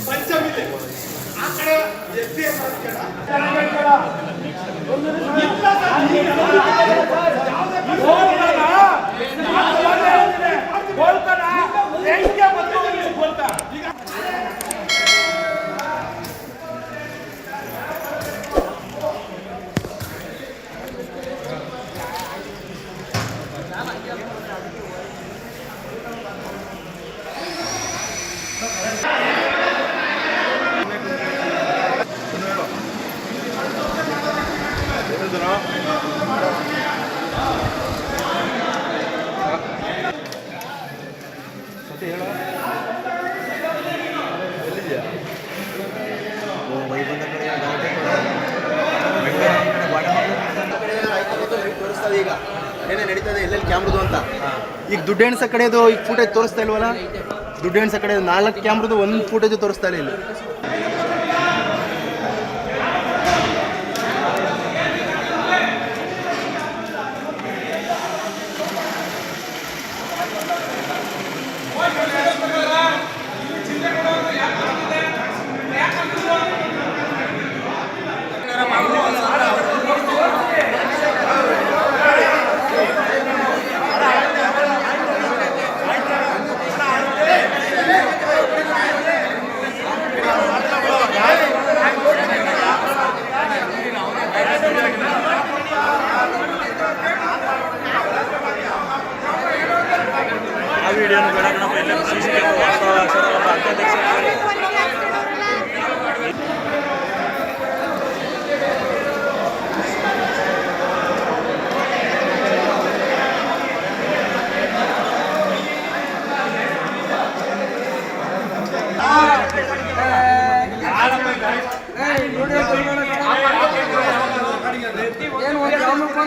ಪಂಚಮಿದೆ ಆ ಕಡೆ ಎಷ್ಟೇ ಈಗ ಏನೇ ನಡೀತದೆ ಎಲ್ಲೆಲ್ಲಿ ಕ್ಯಾಮ್ರದು ಅಂತ ಈಗ ದುಡ್ಡು ಎಣ್ಸ ಕಡೆದು ಈಗ ಫೂಟೇಜ್ ತೋರಿಸ್ತಾ ಇಲ್ವಲ್ಲ ದುಡ್ಡು ಎಣ್ಸ ಕಡೆ 4 ಕ್ಯಾಮ್ರದು 1 ಫೂಟೇಜ್ ತೋರಿಸ್ತಾ ಇಲ್ಲ ಇಲ್ಲಿ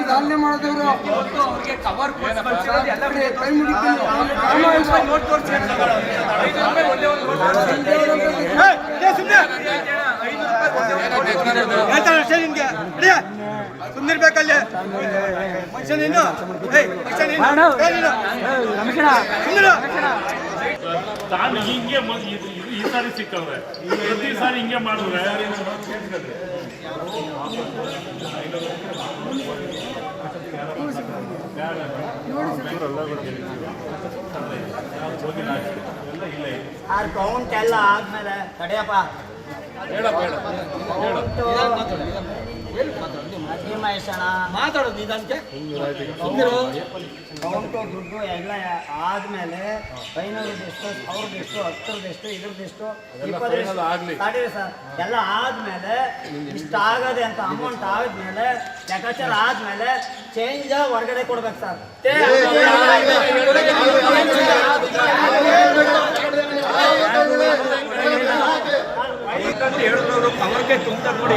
ಧಾನ್ಯ ಮಾಡಿದವರು ಕವರ್ ಕೈ ಮುಗಿತೀನಿ ಸುಂದಿರ್ಬೇಕಲ್ಲೇ ತಾನು ಹಿಂಗೆ ಈ ಸಾರಿ ಸಿಕ್ಕವ್ರೆ ಪ್ರತಿ ಸಾರಿ ಹಿಂಗೆ ಮಾಡಿದ್ರೆ ಕೌಂಟ್ ಎಲ್ಲ ಆದ್ಮೇಲೆ ತಡೆಯಪ್ಪ ಮಾತಾಡೋದು ಇದಕ್ಕೆ ಕೌಂಟು ದುಡ್ಡು ಎಲ್ಲ ಆದ್ಮೇಲೆ ಫೈನಲ್ದೆಷ್ಟು ಅವ್ರದ್ದೆಷ್ಟು 10ರದೆಷ್ಟು ಇದ್ರದ್ದೆಷ್ಟು 20 ತಡೀರಿ ಸರ್ ಎಲ್ಲ ಆದ್ಮೇಲೆ ಇಷ್ಟ ಆಗದೆ ಅಂತ ಅಮೌಂಟ್ ಆದ್ಮೇಲೆ ಲೆಕ್ಕಾಚಾರ ಆದ್ಮೇಲೆ ಚೇಂಜ್ ಹೊರಗಡೆ ಕೊಡ್ಬೇಕು ಸರ್ ಹೇಳಿದ್ರು ಕವರ್ಗೆ ತುಂಬ ನೋಡಿ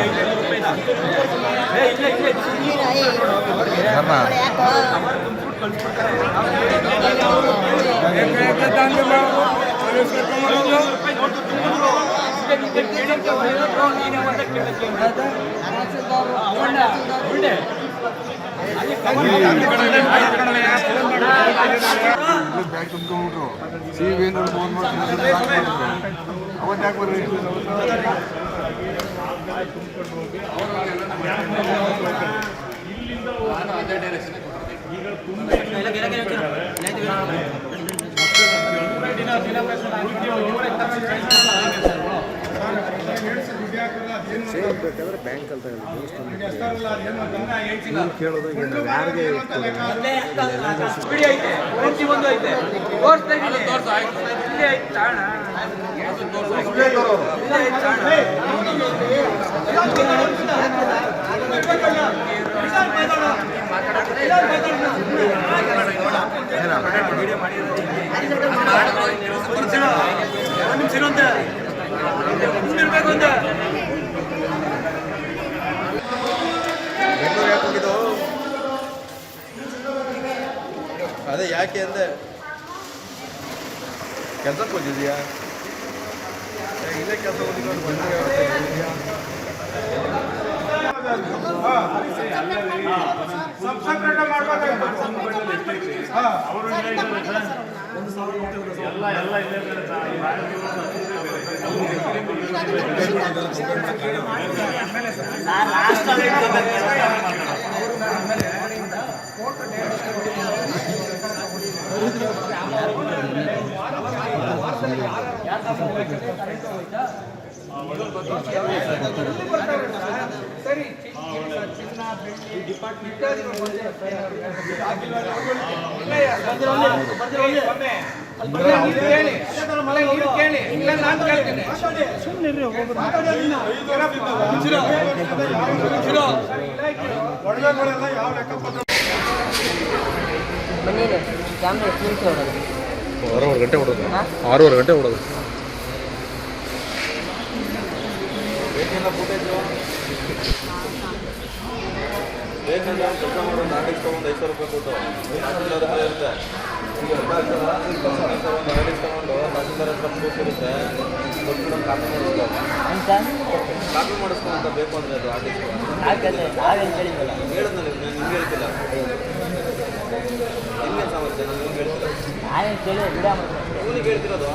ಬ್ಯಾಗ್ ತುಂಬ್ಕೊಂಡ್ಬಿಟ್ರು ಸಿವೇನು ಫೋನ್ ಮಾಡ್ಕೊಂಡು ಅವತ್ತು ಯಾಕೆ ಬರ್ರಿ ಬೇಕಾದ್ರೆ ಬ್ಯಾಂಕ್ ಅಂತ ಕೇಳೋದು ಯಾರಿಗೆ ಅದೇ ಯಾಕೆ ಅಂದರೆ ಕೆಲಸಕ್ಕೆ ಹೋಗಿದೆಯಾ ಇಲ್ಲೇ ಕೆಲಸ ಹೋಗಿದ್ದು ಸಬ್ಸೆಕ್ರೆಟರಿ ಮಾಡಬೇಕಾಗಿತ್ತು ಅವರು ಎಲ್ಲ ಇಲ್ಲೇ ಬೇರೆ ಆರೂವರೆ ಗಂಟೆ ಹೊಡೋದು 6:30 ಗಂಟೆ ಹೊಡೋದು ಬೇಕಂದ್ರೆ ಕೆಲಸ ಮಾಡೋ ನಾಟಿಗೆ ತೊಗೊಂಡು 500 ರೂಪಾಯಿ ಕೊಟ್ಟು ತಹಸೀಲ್ದಾರ್ ಹತ್ರ ಇರುತ್ತೆ. ಒಂದು ಆರ್ಟಿಸ್ಟ್ ತೊಗೊಂಡು ತಹಸೀಲ್ದಾರ್ ಹತ್ರ ಕೂತಿರುತ್ತೆ, ಕೊಟ್ಟು ಕಾಪಿ ಮಾಡಿಸ್ಕೊ ಅಂತ ಬೇಕು ಅಂದರೆ ಅದು ಆರ್ಟಿಸ್ಟ್ ಹೇಳಿದ್ನ ನಿಮ್ಗೆ ಹೇಳ್ತಿಲ್ಲ. ನಿಮ್ಗೆ ಸಮಸ್ಯೆ, ನಾನು ನಿಮ್ಗೆ ಹೇಳ್ತಿಲ್ಲ. ಇವನಿಗೆ ಹೇಳ್ತಿರೋದು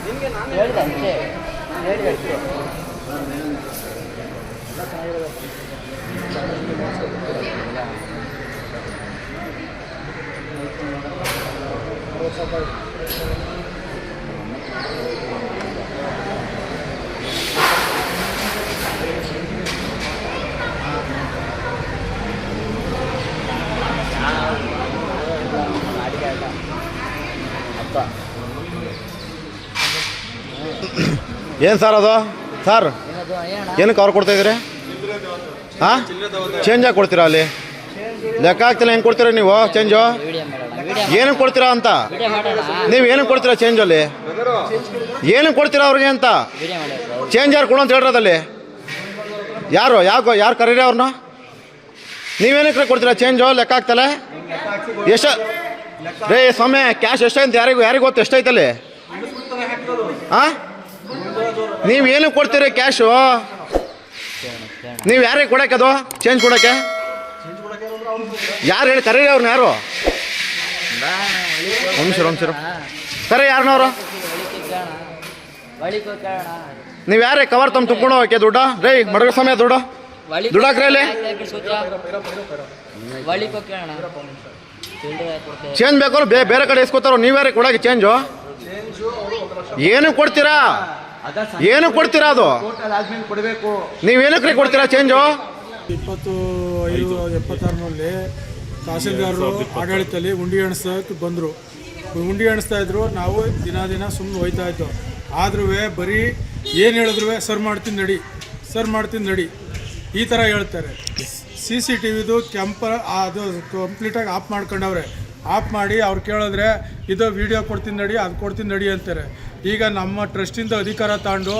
ನಿಮಗೆ ನಾನು ಹೇಳಿದೆ. ಏನು ಸರ್ ಅದು ಸರ್ ಏನಕ್ಕೆ ಅವ್ರು ಕೊಡ್ತಾ ಇದ್ದೀರಿ? ಹಾಂ ಚೇಂಜ್ ಆಗಿ ಕೊಡ್ತೀರಾ? ಅಲ್ಲಿ ಲೆಕ್ಕ ಆಗ್ತಿಲ್ಲ, ಹೆಂಗೆ ಕೊಡ್ತೀರಾ ನೀವು ಚೇಂಜು? ಏನಕ್ಕೆ ಕೊಡ್ತೀರಾ ಅಂತ? ನೀವು ಏನಕ್ಕೆ ಕೊಡ್ತೀರಾ ಚೇಂಜ್? ಅಲ್ಲಿ ಏನಕ್ಕೆ ಕೊಡ್ತೀರಾ ಅವ್ರಿಗೆ ಅಂತ? ಚೇಂಜ್ ಯಾರು ಕೊಡು ಅಂತ ಹೇಳಿರೋದಲ್ಲಿ? ಯಾರು ಕರೀರಿ ಅವ್ರನ್ನ? ನೀವೇನಕ್ಕೆ ಕೊಡ್ತೀರಾ ಚೇಂಜು? ಲೆಕ್ಕ ಆಗ್ತಲ್ಲ ಎಷ್ಟು ರೇ ಸ್ವಾಮಿ? ಕ್ಯಾಶ್ ಎಷ್ಟೈತೆ ಯಾರಿಗೂ ಗೊತ್ತು ಎಷ್ಟೈತಲ್ಲಿ? ಹಾಂ ನೀವು ಏನಕ್ಕೆ ಕೊಡ್ತೀರಿ ಕ್ಯಾಶು? ನೀವು ಯಾರಿಗೆ ಕೊಡೋಕೆ ಅದು ಚೇಂಜ್ ಕೊಡೋಕ್ಕೆ? ಯಾರು ಹೇಳಿ ಕರೀರಿ ಅವ್ರನ್ನ? ಯಾರು ವಂಶರು ಕರೆ ಯಾರನ್ನವರು? ನೀವು ಯಾರೇ ಕವರ್ ತಮ್ಮ ತುಂಬ್ಕೊಂಡು ಹೋಗಕ್ಕೆ ದುಡ್ಡು? ರೈ ಮಡಗ ಸಮಯ ದುಡ್ಡು ಹಾಕ್ರಿ ಅಲ್ಲಿ. ಚೇಂಜ್ ಬೇಕು ಬೇರೆ ಕಡೆ ಇಸ್ಕೊತಾರೋ? ನೀವ್ಯಾರೇ ಕೊಡೋಕೆ ಚೇಂಜು? ಏನು ಕೊಡ್ತೀರಾ? ಏನು ಕೊಡ್ತೀರಾ? ಅದು ನೀವೇನಕ್ಕೆ ಕೊಡ್ತೀರಾ ಚೇಂಜು? 25/5/76ರಲ್ಲಿ ತಹಸೀಲ್ದಾರರು ಆಡಳಿತದಲ್ಲಿ ಉಂಡಿ ಎಣಿಸೋಕೆ ಬಂದರು. ಉಂಡಿ ಎಣಿಸ್ತಾ ಇದ್ರು. ನಾವು ದಿನ ಸುಮ್ಮನೆ ಹೋಯ್ತಾ ಇದ್ದೋ. ಆದ್ರೂ ಬರೀ ಏನು ಹೇಳಿದ್ರು ಸರ್ ಮಾಡ್ತೀನಿ ನಡಿ ಈ ಥರ ಹೇಳ್ತಾರೆ. CCTVದು ಅದು ಕಂಪ್ಲೀಟಾಗಿ ಆಫ್ ಮಾಡ್ಕೊಂಡವ್ರೆ. ಆಫ್ ಮಾಡಿ ಅವ್ರು ಕೇಳಿದ್ರೆ ಇದು ವಿಡಿಯೋ ಕೊಡ್ತೀನಿ ನಡಿ, ಅದು ಕೊಡ್ತೀನಿ ನಡಿ ಅಂತಾರೆ. ಈಗ ನಮ್ಮ ಟ್ರಸ್ಟಿಂದ ಅಧಿಕಾರ ತಗೊಂಡು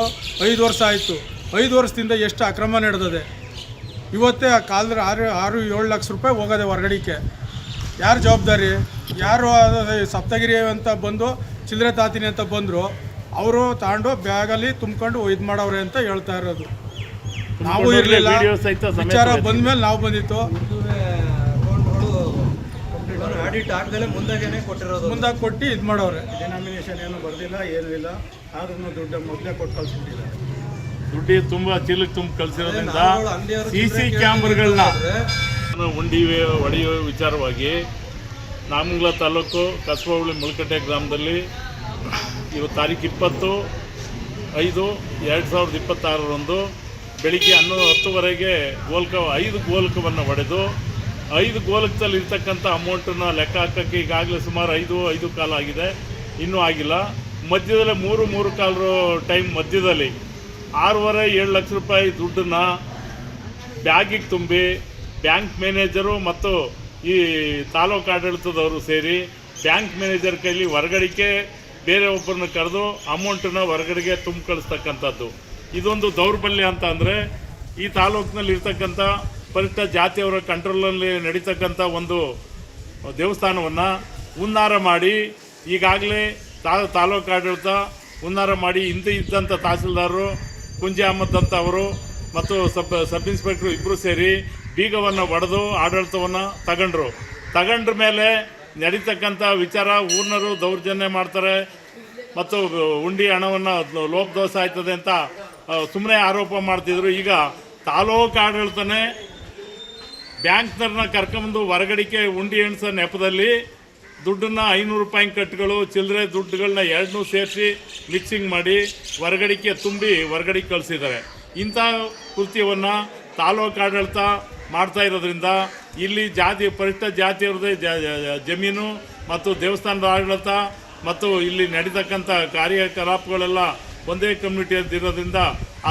5 ವರ್ಷ ಆಯಿತು. 5 ವರ್ಷದಿಂದ ಎಷ್ಟು ಅಕ್ರಮ ನಡೆದಿದೆ. ಇವತ್ತೇ ಆ ಕಾಲದಲ್ಲಿ 6-7 ಲಕ್ಷ ರೂಪಾಯಿ ಹೋಗೋದೆ ಹೊರಗಡೆಗೆ. ಯಾರು ಜವಾಬ್ದಾರಿ? ಯಾರು ಸಪ್ತಗಿರಿ ಅಂತ ಬಂದು ಚಿಲ್ಲರೆ ತಾತೀನಿ ಅಂತ ಬಂದರು. ಅವರು ತಗೊಂಡು ಬ್ಯಾಗಲ್ಲಿ ತುಂಬ್ಕೊಂಡು ಇದು ಮಾಡವ್ರೆ ಅಂತ ಹೇಳ್ತಾ ಇರೋದು. ನಾವು ಇರಲಿಲ್ಲ, ವಿಚಾರ ಬಂದಮೇಲೆ ನಾವು ಬಂದಿತ್ತು. ಆಡಿಟ್ ಆಗದಲ್ಲೇ ಮುಂದಾಗಿ ಕೊಟ್ಟು ಇದು ಮಾಡವ್ರೆ. ಡಿನಾಮಿನೇಷನ್ ಏನು ಬರ್ದಿಲ್ಲ, ಏನೂ ಇಲ್ಲ. ಆದ್ರೂ ದುಡ್ಡು ಮೊದಲೇ ಕೊಟ್ಟು ಕಳ್ಸ್ಬಿಟ್ಟಿದ್ದಾರೆ. ದುಡ್ಡಿ ತುಂಬ ಚೀಲಕ್ಕೆ ತುಂಬ ಕಳಿಸಿರೋದ್ರಿಂದ CC ಕ್ಯಾಮ್ರಾಗಳನ್ನ ಹೊಡೆಯುವ ವಿಚಾರವಾಗಿ ನಾಮಂಗಲ ತಾಲೂಕು ಕಸಬಾ ಹೋಬಳಿ ಮುಳಕಟ್ಟೆ ಗ್ರಾಮದಲ್ಲಿ ಇವತ್ತು ತಾರೀಕು 20/5/2026 ಬೆಳಿಗ್ಗೆ 10:00ವರೆಗೆ 5 ಗೋಲಕವನ್ನು ಹೊಡೆದು 5 ಗೋಲಕದಲ್ಲಿ ಇರ್ತಕ್ಕಂಥ ಅಮೌಂಟನ್ನು ಲೆಕ್ಕ ಹಾಕೋಕ್ಕೆ ಈಗಾಗಲೇ ಸುಮಾರು 5 ಕಾಲ ಆಗಿದೆ, ಇನ್ನೂ ಆಗಿಲ್ಲ. ಮಧ್ಯದಲ್ಲಿ 3 ಕಾಲ ಟೈಮ್ ಮಧ್ಯದಲ್ಲಿ 6.5-7 ಲಕ್ಷ ರೂಪಾಯಿ ದುಡ್ಡನ್ನು ಬ್ಯಾಗಿಗೆ ತುಂಬಿ ಬ್ಯಾಂಕ್ ಮ್ಯಾನೇಜರು ಮತ್ತು ಈ ತಾಲೂಕು ಆಡಳಿತದವರು ಸೇರಿ ಬ್ಯಾಂಕ್ ಮ್ಯಾನೇಜರ್ ಕೈಲಿ ಹೊರಗಡೆಗೆ ಬೇರೆ ಒಬ್ಬರನ್ನ ಕರೆದು ಅಮೌಂಟನ್ನು ಹೊರಗಡೆಗೆ ತುಂಬ ಕಳಿಸ್ತಕ್ಕಂಥದ್ದು. ಇದೊಂದು ದೌರ್ಬಲ್ಯ ಅಂತ ಅಂದರೆ ಈ ತಾಲೂಕಿನಲ್ಲಿ ಇರ್ತಕ್ಕಂಥ ಪರಿಷ್ಠ ಜಾತಿಯವರ ಕಂಟ್ರೋಲಲ್ಲಿ ನಡೀತಕ್ಕಂಥ ಒಂದು ದೇವಸ್ಥಾನವನ್ನು ಹುನ್ನಾರ ಮಾಡಿ ಈಗಾಗಲೇ ತಾಲೂಕು ಆಡಳಿತ ಹುನ್ನಾರ ಮಾಡಿ ಹಿಂದೆ ಇದ್ದಂಥ ತಹಸೀಲ್ದಾರರು ಕುಂಜಿ ಅಹಮದ್ ಅಂತ ಅವರು ಮತ್ತು ಸಬ್ ಇನ್ಸ್ಪೆಕ್ಟ್ರು ಇಬ್ಬರು ಸೇರಿ ಬೀಗವನ್ನು ಒಡೆದು ಆಡಳಿತವನ್ನು ತಗೊಂಡ್ರ ಮೇಲೆ ನಡೀತಕ್ಕಂಥ ವಿಚಾರ ಊರ್ನರು ದೌರ್ಜನ್ಯ ಮಾಡ್ತಾರೆ ಮತ್ತು ಉಂಡಿ ಹಣವನ್ನು ಲೋಪದೋಷ ಆಯ್ತದೆ ಅಂತ ಸುಮ್ಮನೆ ಆರೋಪ ಮಾಡ್ತಿದ್ರು. ಈಗ ತಾಲೂಕು ಆಡಳಿತನೇ ಬ್ಯಾಂಕ್ನವ್ರನ್ನ ಕರ್ಕೊಂಬಂದು ಹೊರಗಡಿಕೆ ಉಂಡಿ ಎಣಿಸೋ ನೆಪದಲ್ಲಿ ದುಡ್ಡನ್ನು 500 ರೂಪಾಯಿ ಕಟ್ಟುಗಳು ಚಿಲ್ಲರೆ ದುಡ್ಡುಗಳನ್ನ ಎರಡನ್ನೂ ಸೇರಿಸಿ ಮಿಕ್ಸಿಂಗ್ ಮಾಡಿ ಹೊರಗಡಿಕೆ ತುಂಬಿ ಹೊರಗಡೆ ಕಳಿಸಿದ್ದಾರೆ. ಇಂಥ ಕೃತ್ಯವನ್ನು ತಾಲೂಕು ಆಡಳಿತ ಮಾಡ್ತಾ ಇರೋದ್ರಿಂದ ಇಲ್ಲಿ ಪರಿಷ್ಠ ಜಾತಿಯವ್ರದ್ದೇ ಜಮೀನು ಮತ್ತು ದೇವಸ್ಥಾನದ ಆಡಳಿತ ಮತ್ತು ಇಲ್ಲಿ ನಡೀತಕ್ಕಂಥ ಕಾರ್ಯಕಲಾಪಗಳೆಲ್ಲ ಒಂದೇ ಕಮ್ಯುನಿಟಿಯಲ್ಲಿ ಇರೋದ್ರಿಂದ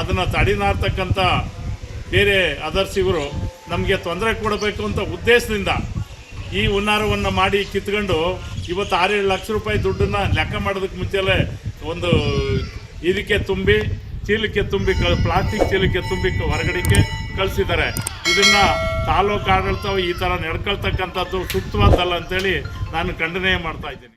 ಅದನ್ನು ತಡೆನಾಡ್ತಕ್ಕಂಥ ಬೇರೆ ಅದರ್ಸ್ ಇವರು ನಮಗೆ ತೊಂದರೆ ಕೊಡಬೇಕು ಅಂತ ಉದ್ದೇಶದಿಂದ ಈ ಹುನ್ನಾರವನ್ನು ಮಾಡಿ ಕಿತ್ಕೊಂಡು ಇವತ್ತು 6-7 ಲಕ್ಷ ರೂಪಾಯಿ ದುಡ್ಡನ್ನು ಲೆಕ್ಕ ಮಾಡೋದಕ್ಕೆ ಮುಂಚೆಲೇ ಒಂದು ಇದಕ್ಕೆ ತುಂಬಿ ಚೀಲಕ್ಕೆ ತುಂಬಿ ಪ್ಲಾಸ್ಟಿಕ್ ಚೀಲಕ್ಕೆ ತುಂಬಿ ಹೊರಗಡೆಗೆ ಕಳಿಸಿದ್ದಾರೆ. ಇದನ್ನು ತಾಲೂಕು ಆಡಳಿತ ಈ ಥರ ನಡ್ಕೊಳ್ತಕ್ಕಂಥದ್ದು ಸೂಕ್ತವಾದಲ್ಲ ಅಂತೇಳಿ ನಾನು ಖಂಡನೆ ಮಾಡ್ತಾ ಇದ್ದೀನಿ.